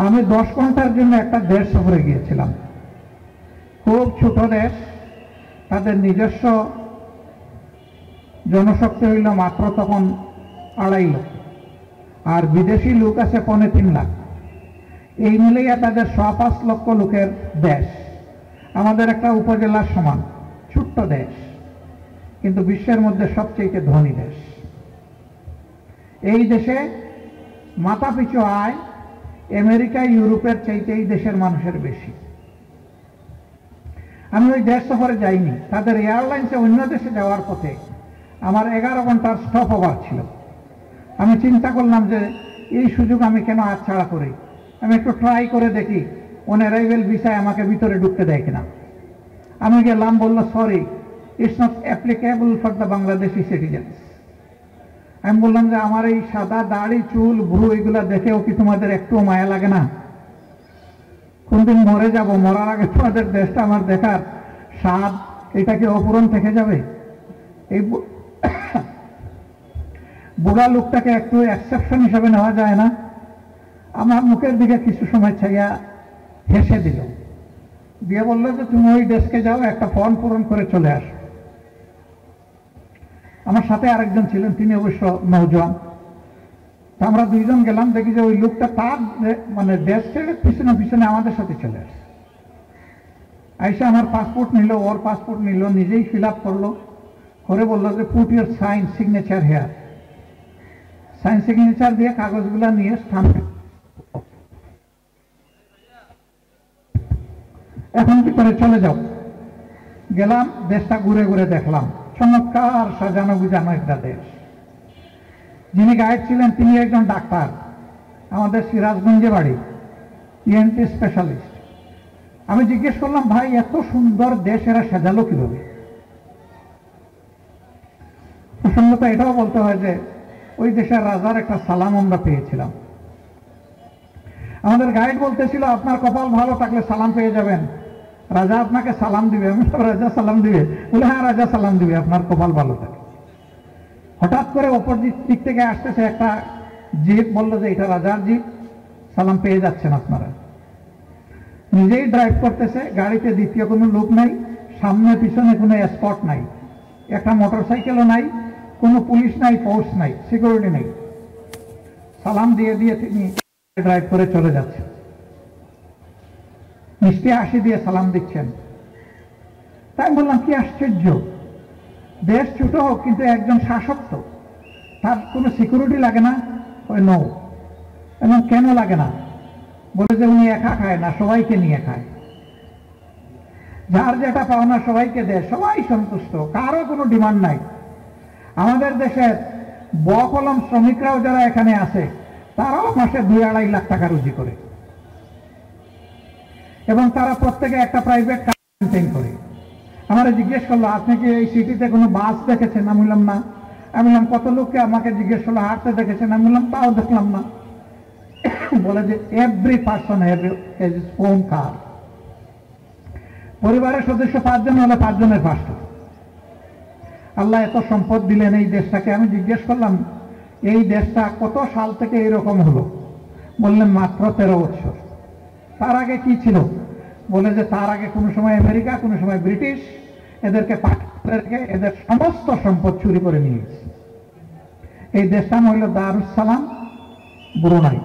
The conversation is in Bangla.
আমি 10 ঘন্টার জন্য একটা দেশ সফরে গিয়েছিলাম। খুব ছোট দেশ, তাদের নিজস্ব জনশক্তি হইল মাত্র তখন 2.5 লাখ, আর বিদেশি লোক আছে 3.25 লাখ। এই মিলিয়ে তাদের 5 লক্ষ লোকের দেশ, আমাদের একটা উপজেলার সমান ছোট্ট দেশ, কিন্তু বিশ্বের মধ্যে সবচেয়ে ধনী দেশ। এই দেশে মাথাপিছু আয় আমেরিকা ইউরোপের চাইতে এই দেশের মানুষের বেশি। আমি ওই দেশ সফরে যাইনি, তাদের এয়ারলাইন্সে অন্য দেশে যাওয়ার পথে আমার 11 ঘন্টার স্টপ ওভার ছিল। আমি চিন্তা করলাম যে এই সুযোগ আমি কেন হাতছাড়া করি, আমি একটু ট্রাই করে দেখি অন অ্যারাইভেল ভিসায় আমাকে ভিতরে ঢুকতে দেয় কিনা। আমি গেলাম, বললো sorry, it's not applicable for the Bangladeshi citizens. আমি বললাম যে আমার এই সাদা দাড়ি, চুল, ভ্রু এগুলা দেখেও কি তোমাদের একটু মায়া লাগে না? কোনদিন মরে যাব, মরার আগে তোমাদের দেশটা আমার দেখার স্বাদ এটা কি অপূরণ থেকে যাবে? এই বুড়া লোকটাকে একটু এক্সেপশন হিসাবে নেওয়া যায় না? আমার মুখের দিকে কিছু সময় চাইয়া হেসে দিল, দিয়ে বললো যে তুমি ওই ডেস্কে যাও, একটা ফর্ম পূরণ করে চলে আসো। আমার সাথে আরেকজন ছিলেন, তিনি অবশ্য নৌজওয়ান। আমরা দুইজন গেলাম, দেখি যে ওই লোকটা তার মানে দেশ ছেড়ে পিছনে পিছনে আমাদের সাথে চলে আসে। আইসা আমার পাসপোর্ট নিল, ওর পাসপোর্ট নিল, নিজেই ফিল আপ করলো, করে বললো যে put your sign signature here. Sign signature দিয়ে কাগজগুলা নিয়ে স্টাম্প, এখন কি করে চলে যাও। গেলাম, দেশটা ঘুরে ঘুরে দেখলাম, চমৎকার সাজানো গুজানো একটা দেশ। যিনি গাইড ছিলেন তিনি একজন ডাক্তার, আমাদের সিরাজগঞ্জে বাড়ি, ইএনটি স্পেশালিস্ট। আমি জিজ্ঞেস করলাম, ভাই এত সুন্দর দেশ এরা সাজালো কিভাবে? প্রসঙ্গত এটাও বলতে হয় যে ওই দেশের রাজার একটা সালাম আমরা পেয়েছিলাম। আমাদের গাইড বলতেছিল আপনার কপাল ভালো থাকলে সালাম পেয়ে যাবেন, রাজা আপনাকে সালাম দিবে। আমি রাজা সালাম দিবে? বলে হ্যাঁ, রাজা সালাম দিবে, আপনার কপাল ভালো থাকে। হঠাৎ করে অপর দিক থেকে আসতেছে একটা জিপ, বললো যে এটা রাজার জিপ, সালাম পেয়ে যাচ্ছেন আপনারা। নিজেই ড্রাইভ করতেছে, গাড়িতে দ্বিতীয় কোনো লোক নাই, সামনে পিছনে কোনো স্পট নাই, একটা মোটরসাইকেলও নাই, কোনো পুলিশ নাই, ফোর্স নাই, সিকিউরিটি নেই। সালাম দিয়ে দিয়ে তিনি ড্রাইভ করে চলে যাচ্ছেন, মিষ্টি হাসি দিয়ে সালাম দিচ্ছেন। তাই বললাম কি আশ্চর্য, দেশ ছোট হোক কিন্তু একজন শাসক তো, তার কোনো সিকিউরিটি লাগে না? ওই নো। এবং কেন লাগে না? বলে যে উনি একা খায় না, সবাইকে নিয়ে খায়, যার যেটা পাওনা সবাইকে দেয়, সবাই সন্তুষ্ট, কারো কোনো ডিমান্ড নাই। আমাদের দেশের বকলম শ্রমিকরাও যারা এখানে আছে তারাও মাসে 2-2.5 লাখ টাকা রুজি করে, এবং তারা প্রত্যেকে একটা প্রাইভেট কার মেইনটেইন করে। আমারে জিজ্ঞেস করলো আপনি কি এই সিটিতে কোনো বাস দেখেছেন? আমি বললাম না। আমি বললাম কত লোককে আমাকে জিজ্ঞেস করলো হাঁটতে দেখেছেন? আমি বললাম তাও দেখলাম না। বলে যে every person has his own কার। পরিবারের সদস্য 5 জন হলে 5 জনের 5টা। আল্লাহ এত সম্পদ দিলেন এই দেশটাকে। আমি জিজ্ঞেস করলাম এই দেশটা কত সাল থেকে এরকম হলো? বললেন মাত্র 13 বছর। তার আগে কি ছিল? বলে যে তার আগে কোনো সময় আমেরিকা, কোনো সময় ব্রিটিশ এদেরকে পাঠিয়ে এদের সমস্ত সম্পদ চুরি করে নিয়ে গেছে। এই দেশটা হইল দারুস সালাম, ব্রুনাই।